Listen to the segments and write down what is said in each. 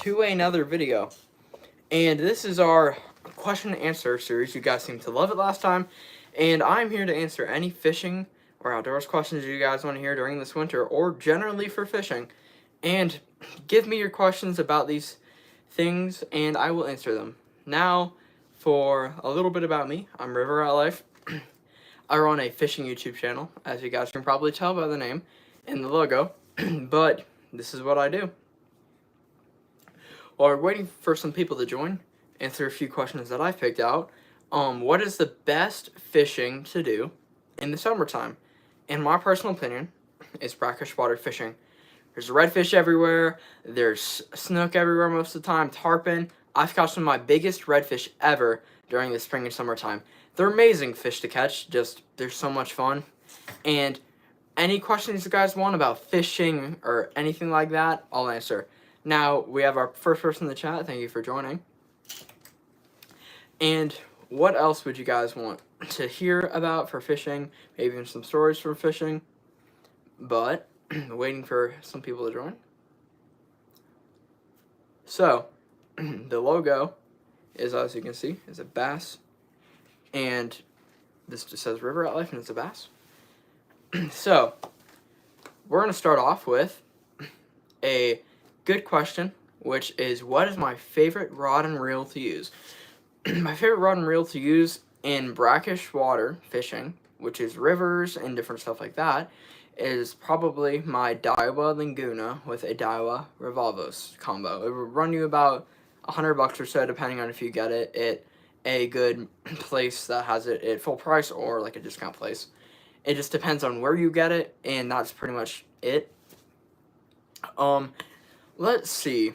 to another video. And this is our question and answer series. You guys seemed to love it last time. And I'm here to answer any fishing or outdoors questions you guys want to hear during this winter or generally for fishing. And give me your questions about these things and I will answer them. Now, for a little bit about me, I'm River Rat Life. I run a fishing YouTube channel, as you guys can probably tell by the name and the logo. But this is what I do. While we're waiting for some people to join, answer a few questions that I've picked out. What is the best fishing to do in the summertime? In my personal opinion, is brackish water fishing. There's redfish everywhere. There's snook everywhere most of the time. Tarpon. I've caught some of my biggest redfish ever during the spring and summertime. They're amazing fish to catch. Just, they're so much fun. And any questions you guys want about fishing or anything like that, I'll answer. Now, we have our first person in the chat. Thank you for joining. And what else would you guys want to hear about for fishing? Maybe even some stories from fishing. But, waiting for some people to join. So, the logo is, as you can see, is a bass. And this just says River Rat Life and it's a bass. So, we're going to start off with a good question, which is, what is my favorite rod and reel to use? My favorite rod and reel to use in brackish water fishing, which is rivers and different stuff like that, is probably my Daiwa Laguna with a Daiwa Revolvos combo. It would run you about $100 or so, depending on if you get it at a good place that has it at full price or like a discount place. It just depends on where you get it, and that's pretty much it. Let's see.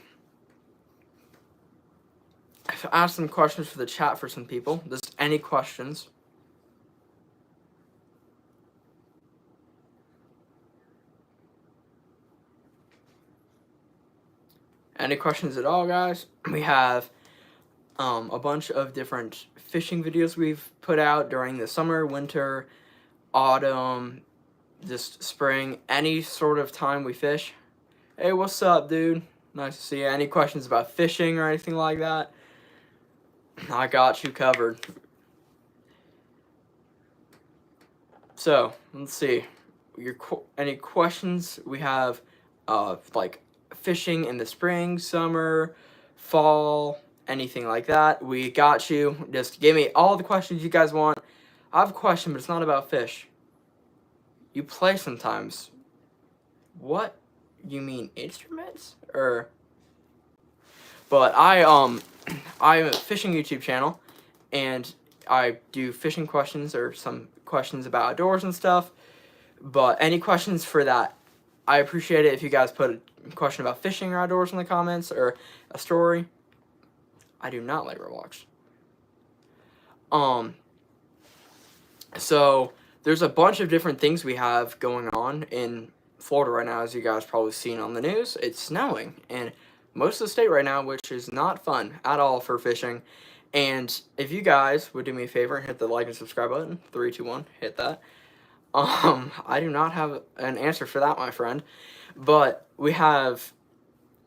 I've asked some questions for the chat for some people. Just any questions? Any questions at all, guys? We have a bunch of different fishing videos we've put out during the summer, winter, autumn, just spring, any sort of time we fish. Hey, what's up, dude? Nice to see you. Any questions about fishing or anything like that? I got you covered. So, let's see. Any questions? We have, like, fishing in the spring, summer, fall, anything like that. We got you. Just give me all the questions you guys want. I have a question, but it's not about fish. You play sometimes. What? You mean instruments? Or... But I have a fishing YouTube channel, and I do fishing questions or some questions about outdoors and stuff. But any questions for that, I appreciate it if you guys put a question about fishing or outdoors in the comments or a story. I do not like Roblox. So there's a bunch of different things we have going on in Florida right now, as you guys probably seen on the news. It's snowing, and most of the state right now, which is not fun at all for fishing. And if you guys would do me a favor and hit the like and subscribe button, 3, 2, 1, hit that. I do not have an answer for that, my friend. But we have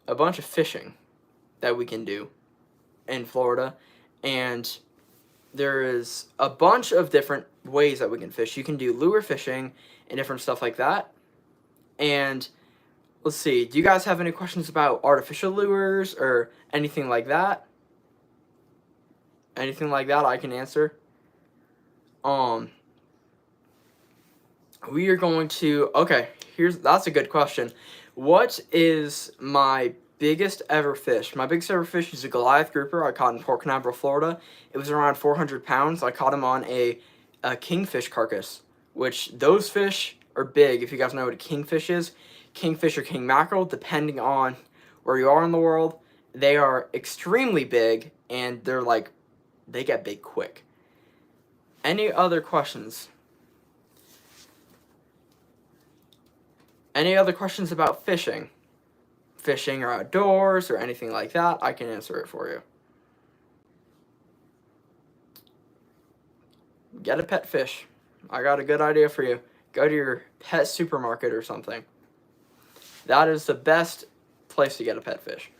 a bunch of fishing that we can do in Florida. And there is a bunch of different ways that we can fish. You can do lure fishing and different stuff like that. And let's see, do you guys have any questions about artificial lures or anything like that? Anything like that I can answer. We are going to, okay, that's a good question. What is my biggest ever fish? My biggest ever fish is a Goliath grouper I caught in Port Canaveral, Florida. It was around 400 pounds. I caught him on a kingfish carcass, which those fish are big. If you guys know what a kingfish is, kingfish or king mackerel, depending on where you are in the world, they are extremely big, and they're like, they get big quick. Any other questions? Any other questions about fishing? Fishing or outdoors or anything like that, I can answer it for you. Get a pet fish. I got a good idea for you. Go to your pet supermarket or something. That is the best place to get a pet fish.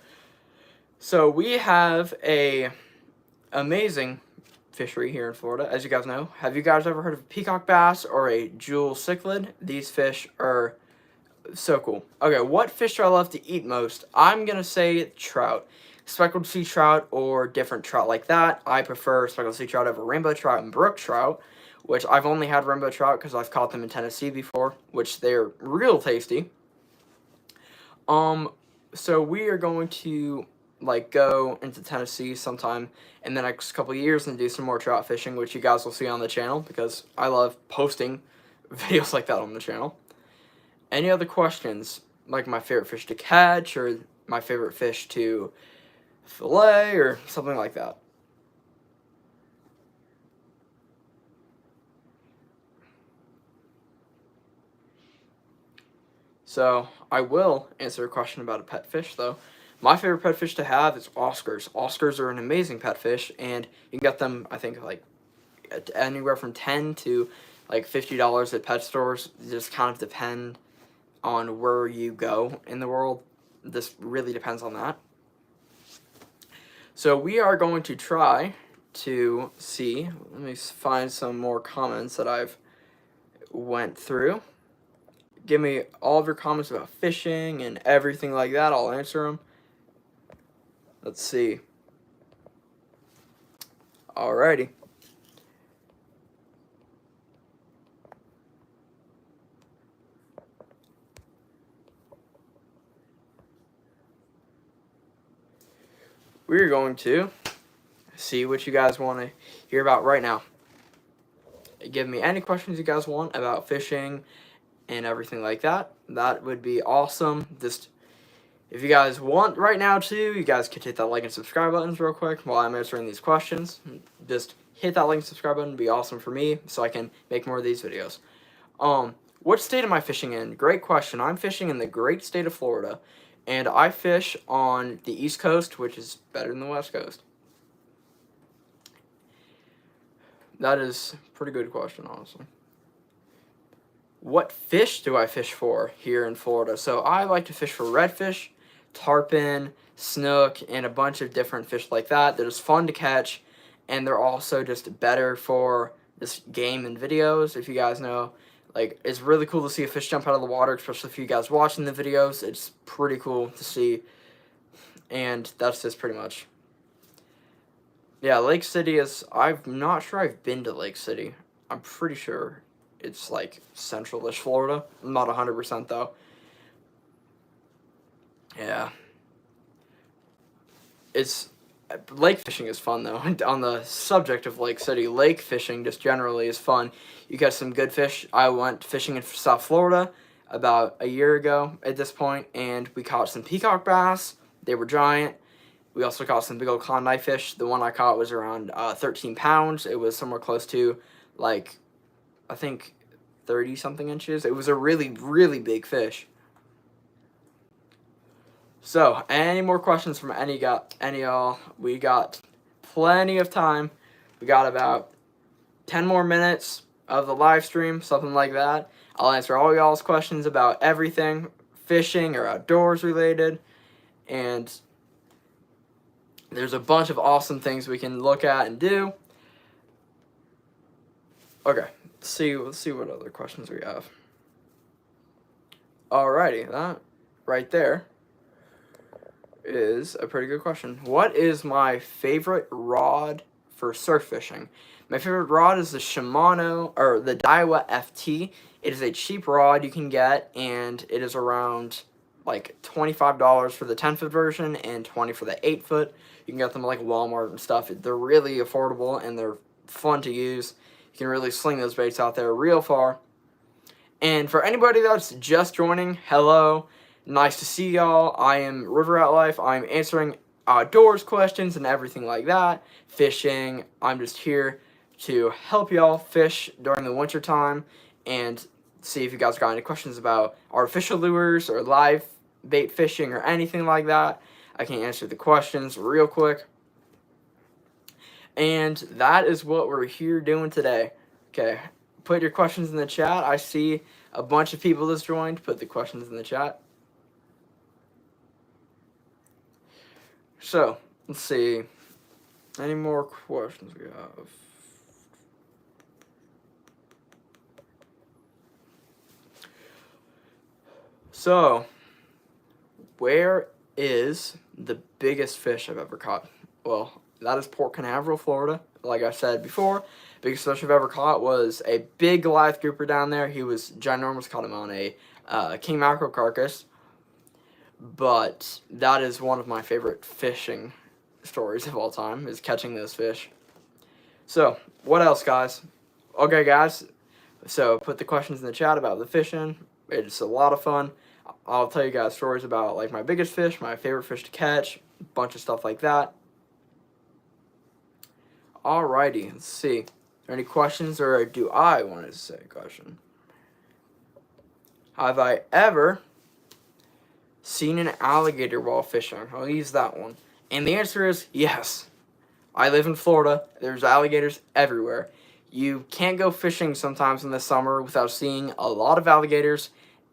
So we have a amazing fishery here in Florida, as you guys know. Have you guys ever heard of peacock bass or a jewel cichlid? These fish are so cool. Okay, what fish do I love to eat most? I'm gonna say trout. Speckled sea trout or different trout like that. I prefer speckled sea trout over rainbow trout and brook trout, which I've only had rainbow trout because I've caught them in Tennessee before, which they're real tasty. So we are going to like go into Tennessee sometime in the next couple of years and do some more trout fishing, which you guys will see on the channel because I love posting videos like that on the channel. Any other questions, like my favorite fish to catch or my favorite fish to fillet or something like that? So I will answer a question about a pet fish though. My favorite pet fish to have is Oscars. Oscars are an amazing pet fish, and you can get them, I think, like at anywhere from $10 to like $50 at pet stores. It just kind of depend on where you go in the world. This really depends on that. So we are going to try to see. Let me find some more comments that I've went through. Give me all of your comments about fishing and everything like that. I'll answer them. Let's see. Alrighty. We're going to see what you guys want to hear about right now. Give me any questions you guys want about fishing and everything like that. That would be awesome. Just if you guys want right now too, you guys could hit that like and subscribe buttons real quick while I'm answering these questions. Just hit that like and subscribe button. It'd be awesome for me so I can make more of these videos. What state am I fishing in? Great question. I'm fishing in the great state of Florida, and I fish on the East Coast, which is better than the West Coast. That is a pretty good question, honestly. What fish do I fish for here in Florida? So I like to fish for redfish, tarpon, snook, and a bunch of different fish like that. They're just fun to catch, and they're also just better for this game and videos. If you guys know, like, it's really cool to see a fish jump out of the water, especially if you guys watching the videos. It's pretty cool to see, and that's just pretty much. Yeah, Lake City is, I'm not sure I've been to Lake City. I'm pretty sure it's like central-ish Florida. I'm not 100% though. Yeah. It's lake fishing is fun though. On the subject of Lake City, lake fishing just generally is fun. You get some good fish. I went fishing in South Florida about a year ago at this point, and we caught some peacock bass. They were giant. We also caught some big old clown knife fish. The one I caught was around 13 pounds. It was somewhere close to, like, I think 30 something inches. It was a really, really big fish. So, any more questions from any y'all? We got plenty of time. We got about 10 more minutes of the live stream, something like that. I'll answer all y'all's questions about everything fishing or outdoors related, and there's a bunch of awesome things we can look at and do. Okay, let's see what other questions we have. Alrighty, that right there is a pretty good question. What is my favorite rod for surf fishing? My favorite rod is the Shimano, or the Daiwa FT. It is a cheap rod you can get, and it is around like $25 for the 10-foot version and $20 for the 8-foot. You can get them at like Walmart and stuff. They're really affordable and they're fun to use. You can really sling those baits out there real far. And for anybody that's just joining, hello. Nice to see y'all. I am River Rat Life. I'm answering outdoors questions and everything like that. Fishing. I'm just here to help y'all fish during the winter time and see if you guys got any questions about artificial lures or live bait fishing or anything like that. I can answer the questions real quick. And that is what we're here doing today. Okay, put your questions in the chat. I see a bunch of people that's joined. Put the questions in the chat. So, let's see. Any more questions we have? So, where is the biggest fish I've ever caught? Well, that is Port Canaveral, Florida. Like I said before, biggest fish I've ever caught was a big Goliath grouper down there. He was ginormous. Caught him on a king mackerel carcass. But that is one of my favorite fishing stories of all time, is catching those fish. So, what else, guys? Okay, guys. So, put the questions in the chat about the fishing. It's a lot of fun. I'll tell you guys stories about like my biggest fish, my favorite fish to catch, a bunch of stuff like that. Alrighty, let's see. Are there any questions, or do I want to say a question? Have I ever seen an alligator while fishing? I'll use that one. And the answer is yes. I live in Florida. There's alligators everywhere. You can't go fishing sometimes in the summer without seeing a lot of alligators,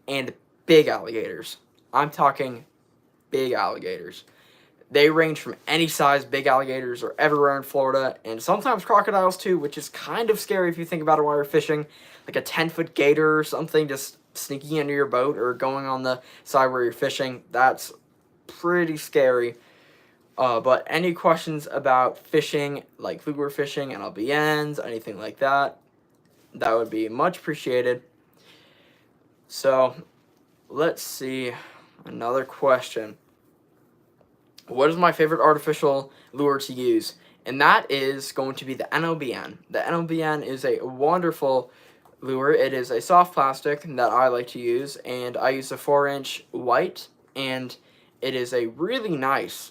and big alligators. I'm talking big alligators. They range from any size. Big alligators are everywhere in Florida, and sometimes crocodiles too, which is kind of scary if you think about it while you're fishing. Like a 10-foot gator or something just sneaking into your boat or going on the side where you're fishing. That's pretty scary. But any questions about fishing, like lure fishing, NLBNs, anything like that, that would be much appreciated. So, let's see. Another question. What is my favorite artificial lure to use? And that is going to be the NLBN. The NLBN is a wonderful lure. It is a soft plastic that I like to use, and I use a 4-inch white, and it is a really nice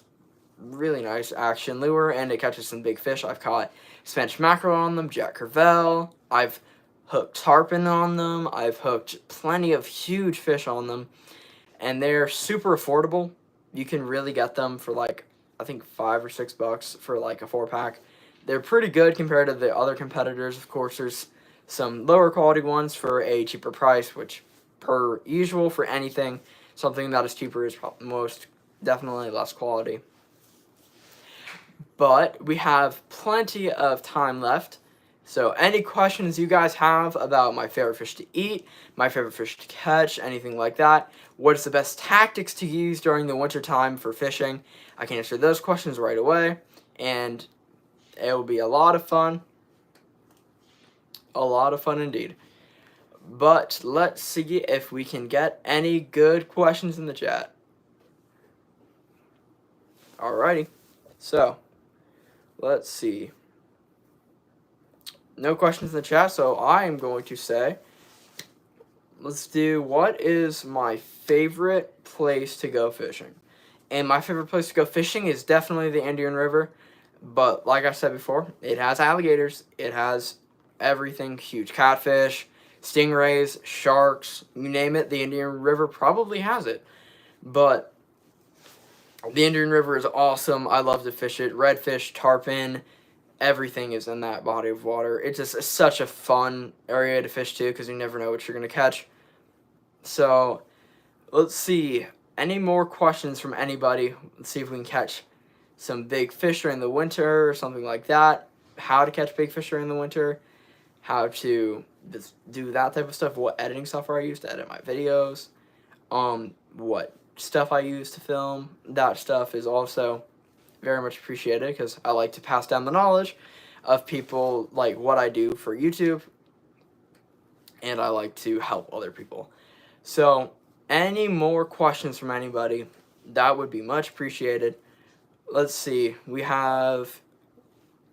action lure, and it catches some big fish. I've caught Spanish mackerel on them, Jack Crevalle. I've hooked tarpon on them. I've hooked plenty of huge fish on them, and they're super affordable. You can really get them for like, I think $5 or $6 for like a 4-pack. They're pretty good compared to the other competitors. Of course, there's some lower quality ones for a cheaper price, which per usual for anything, something that is cheaper is most definitely less quality. But we have plenty of time left. So any questions you guys have about my favorite fish to eat, my favorite fish to catch, anything like that, what is the best tactics to use during the winter time for fishing, I can answer those questions right away, and it will be a lot of fun. A lot of fun indeed. But let's see if we can get any good questions in the chat. Alrighty. So, let's see. No questions in the chat, so I am going to say, let's do, what is my favorite place to go fishing? And my favorite place to go fishing is definitely the Indian River. But like I said before, it has alligators. It has everything, huge catfish, stingrays, sharks, you name it, the Indian River probably has it. But the Indian River is awesome. I love to fish it. Redfish, tarpon, everything is in that body of water. It's just such a fun area to fish to because you never know what you're going to catch. So, let's see. Any more questions from anybody? Let's see if we can catch some big fish during the winter or something like that. How to catch big fish during the winter. How to just do that type of stuff. What editing software I use to edit my videos. What stuff I use to film. That stuff is also very much appreciated because I like to pass down the knowledge of people, like what I do for YouTube, and I like to help other people. So any more questions from anybody, that would be much appreciated. Let's see, we have,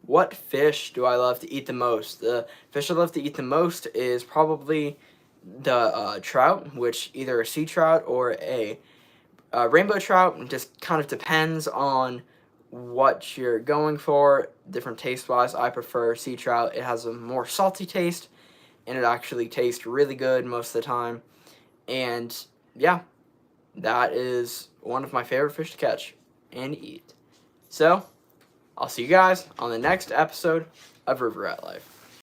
what fish do I love to eat the most? The fish I love to eat the most is probably the trout, which either a sea trout or a rainbow trout. It just kind of depends on what you're going for. Different taste wise, I prefer sea trout. It has a more salty taste, and it actually tastes really good most of the time. And yeah, that is one of my favorite fish to catch and eat. So I'll see you guys on the next episode of River Rat Life.